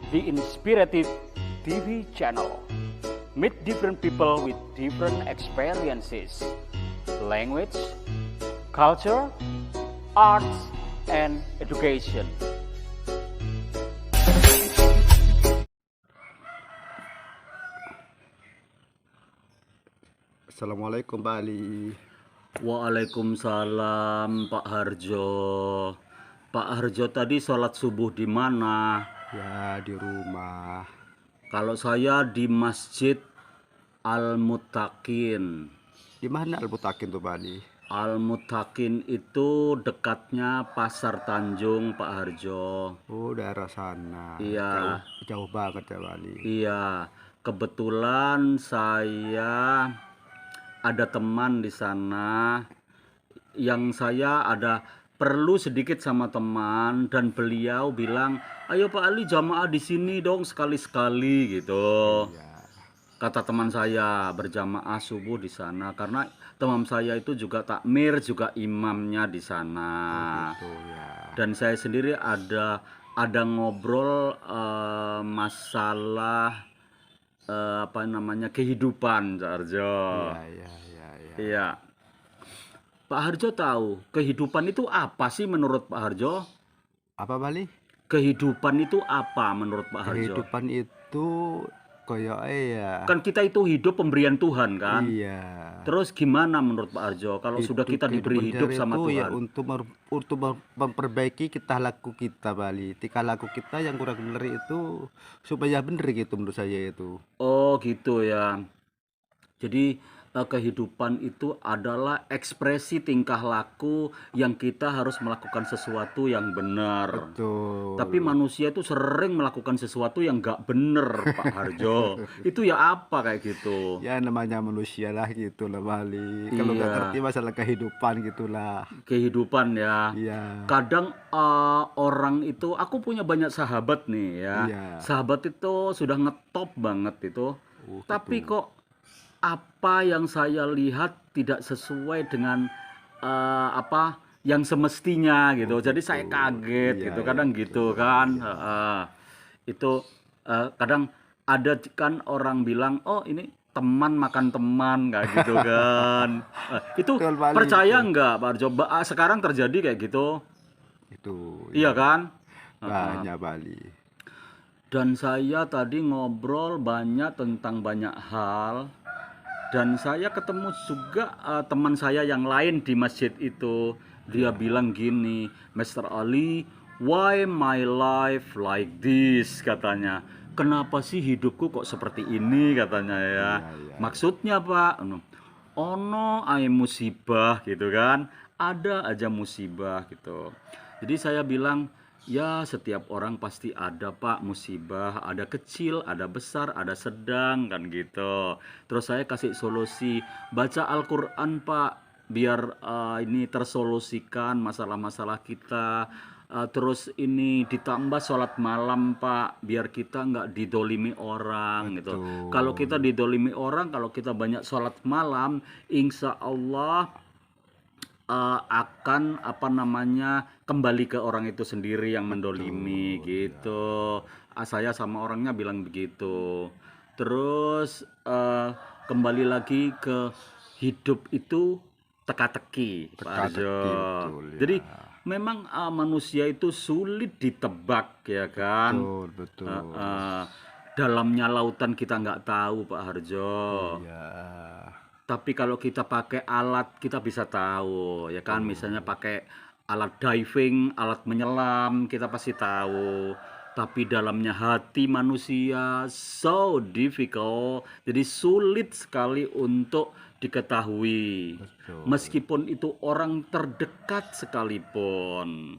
the Inspirative TV channel. Meet different people with different experiences, language, culture, arts, and education. Assalamualaikum Pak Ali. Waalaikumsalam Pak Harjo. Pak Harjo tadi sholat subuh di mana? Ya di rumah. Kalau saya di Masjid Al-Muttaqin. Di mana Al-Mutakin tuh Pak Ali? Al-Muttaqin itu dekatnya Pasar Tanjung Pak Harjo. Oh daerah sana. Iya. Jauh banget ya Pak Ali. Iya, kebetulan saya ada teman di sana yang saya ada perlu sedikit sama teman dan beliau bilang, "Ayo Pak Ali jamaah di sini dong sekali-sekali," gitu. Ya. Kata teman saya berjamaah subuh di sana karena teman saya itu juga takmir, juga imamnya di sana. Gitu ya. Dan saya sendiri ada ngobrol masalah apa namanya kehidupan, Pak Harjo. Iya. Iya. Pak Harjo tahu kehidupan itu apa sih menurut Pak Harjo? Apa Pak Ali? Kehidupan itu apa menurut Pak Harjo? Kehidupan itu koyo ya. Kan kita itu hidup pemberian Tuhan kan? Iya. Terus gimana menurut Pak Harjo kalau sudah kita diberi hidup sama itu Tuhan? ya untuk memperbaiki kita laku kita Pak Ali. Tika laku kita yang kurang bener itu supaya bener gitu menurut saya itu. Oh gitu ya. Jadi kehidupan itu adalah ekspresi tingkah laku yang kita harus melakukan sesuatu yang benar. Betul. Tapi manusia itu sering melakukan sesuatu yang nggak bener, Pak Harjo. Itu ya apa kayak gitu? Ya namanya manusia lah gitu lah Bali. Kalau nggak Iya. ngerti masalah kehidupan gitulah. Kehidupan ya. Iya. Kadang orang itu, aku punya banyak sahabat nih ya. Iya. Sahabat itu sudah ngetop banget itu. Oh, Tapi gitu. kok apa yang saya lihat tidak sesuai dengan apa yang semestinya gitu. Jadi saya kaget Iya, gitu. iya, Kadang betul. gitu kan. Itu kadang ada kan orang bilang, "Oh, ini teman makan teman," kayak gitu kan. Itu Betul, Bali, percaya itu. nggak Pak Arjo? Sekarang terjadi kayak gitu. Itu. Iya kan? Banyak Bali. Dan saya tadi ngobrol banyak tentang banyak hal. Dan saya ketemu juga teman saya yang lain di masjid itu. Dia bilang gini, "Mr. Ali, why my life like this?" katanya. "Kenapa sih hidupku kok seperti ini?" katanya ya. Maksudnya Pak, ono ay musibah gitu kan. Ada aja musibah gitu. Jadi saya bilang, ya setiap orang pasti ada Pak musibah, ada kecil, ada besar, ada sedang kan gitu. Terus saya kasih solusi, baca Al-Quran Pak, biar ini tersolusikan masalah-masalah kita. Terus ini ditambah sholat malam Pak, biar kita nggak didolimi orang gitu. Kalau kita didolimi orang, kalau kita banyak sholat malam, insya Allah akan apa namanya kembali ke orang itu sendiri yang mendolimi gitu. Saya sama orangnya bilang begitu. Terus kembali lagi ke hidup itu teka-teki, Pak Arjo. betul, ya. Jadi memang manusia itu sulit ditebak ya kan. Betul. Dalamnya lautan kita nggak tahu Pak Harjo. Ya. Tapi kalau kita pakai alat kita bisa tahu ya kan, misalnya pakai alat diving, alat menyelam, kita pasti tahu. Tapi dalamnya hati manusia so difficult, jadi sulit sekali untuk diketahui. Meskipun itu orang terdekat sekalipun.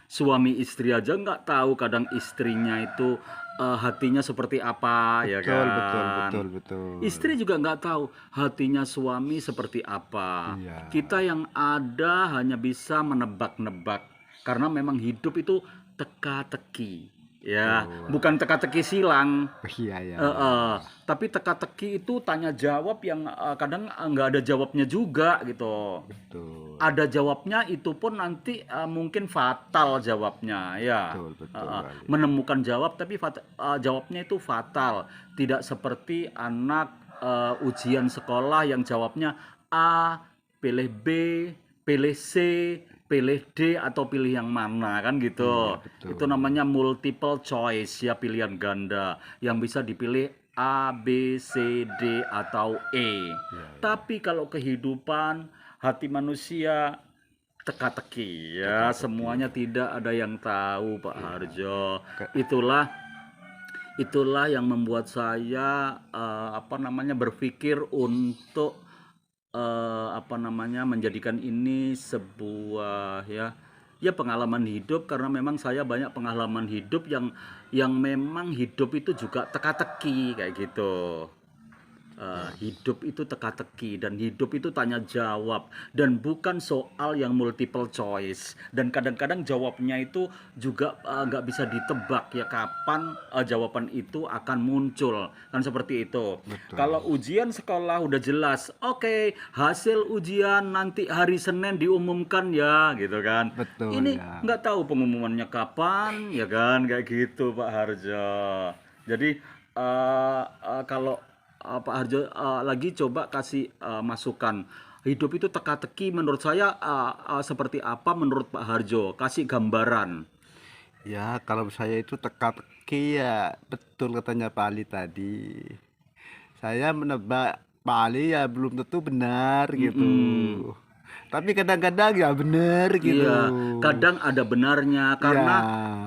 Suami istri aja nggak tahu kadang istrinya itu hatinya seperti apa ya kan. Betul. Istri juga nggak tahu hatinya suami seperti apa. Iya. Kita yang ada hanya bisa menebak-nebak karena memang hidup itu teka-teki. Ya, bukan teka-teki silang. Iya ya. Tapi teka-teki itu tanya jawab yang kadang nggak ada jawabnya juga gitu. Betul. Ada jawabnya itu pun nanti mungkin fatal jawabnya ya. Betul Bali. Menemukan jawab tapi jawabnya itu fatal. Tidak seperti anak ujian sekolah yang jawabnya A, pilih B, pilih C, pilih D atau pilih yang mana kan gitu. Iya, betul. Itu namanya multiple choice ya, pilihan ganda yang bisa dipilih A, B, C, D atau E. Tapi kalau kehidupan hati manusia teka-teki ya, semuanya tidak ada yang tahu Pak Harjo. Itulah yang membuat saya berpikir untuk menjadikan ini sebuah ya pengalaman hidup, karena memang saya banyak pengalaman hidup yang memang hidup itu juga teka-teki kayak gitu. Hidup itu teka-teki dan hidup itu tanya jawab dan bukan soal yang multiple choice, dan kadang-kadang jawabnya itu juga nggak bisa ditebak ya kapan jawaban itu akan muncul kan, seperti itu. Kalau ujian sekolah udah jelas, oke, hasil ujian nanti hari Senin diumumkan ya gitu kan. Betul, ini ya. nggak tahu pengumumannya kapan ya kan, kayak gitu Pak Harjo. Jadi kalau Pak Harjo lagi coba kasih masukan. Hidup itu teka-teki menurut saya seperti apa menurut Pak Harjo? Kasih gambaran. Ya, kalau saya itu teka-teki ya betul katanya Pak Ali tadi. Saya menebak Pak Ali ya belum tentu benar gitu. Tapi kadang-kadang ya benar gitu. Iya, kadang ada benarnya karena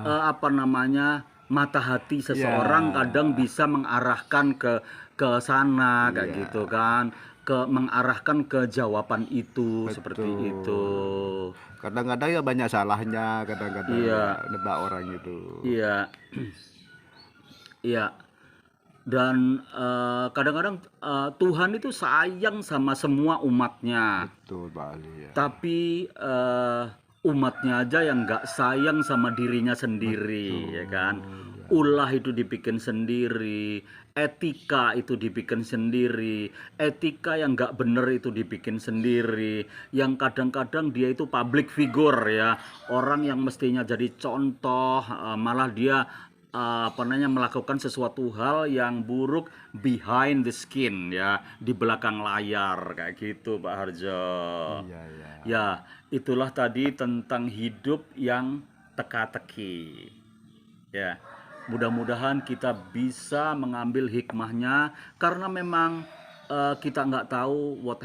Ya. mata hati seseorang kadang bisa mengarahkan ke sana kayak gitu kan, mengarahkan ke jawaban itu. Seperti itu. Kadang-kadang ya banyak salahnya, kadang-kadang ya nebak orang itu. Iya. Iya. Dan kadang-kadang Tuhan itu sayang sama semua umatnya. Betul Pak Ali ya. Tapi umatnya aja yang nggak sayang sama dirinya sendiri. Ya kan. Ulah itu dibikin sendiri, etika itu dibikin sendiri, etika yang nggak bener itu dibikin sendiri, yang kadang-kadang dia itu public figure ya, orang yang mestinya jadi contoh, malah dia melakukan sesuatu hal yang buruk behind the skin ya, di belakang layar kayak gitu Pak Harjo. Iya. Ya, itulah tadi tentang hidup yang teka-teki. Ya, mudah-mudahan kita bisa mengambil hikmahnya, karena memang kita nggak tahu what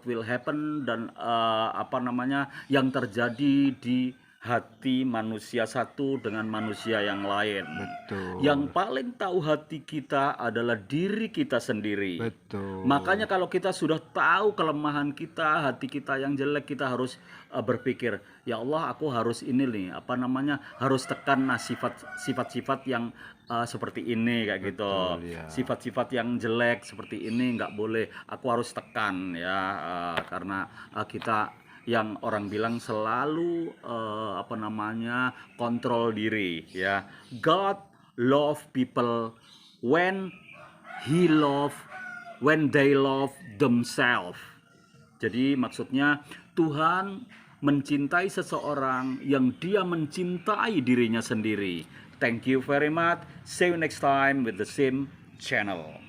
will happen, dan yang terjadi di hati manusia satu dengan manusia yang lain. Betul. Yang paling tahu hati kita adalah diri kita sendiri. Betul. Makanya kalau kita sudah tahu kelemahan kita, hati kita yang jelek, kita harus berpikir, ya Allah, aku harus ini nih, harus tekan sifat-sifat yang seperti ini kayak gitu. ya. Sifat-sifat yang jelek seperti ini nggak boleh, aku harus tekan ya, karena kita yang orang bilang selalu kontrol diri ya. God love people when they love themselves. Jadi maksudnya Tuhan mencintai seseorang yang dia mencintai dirinya sendiri. Thank you very much. See you next time with the same channel.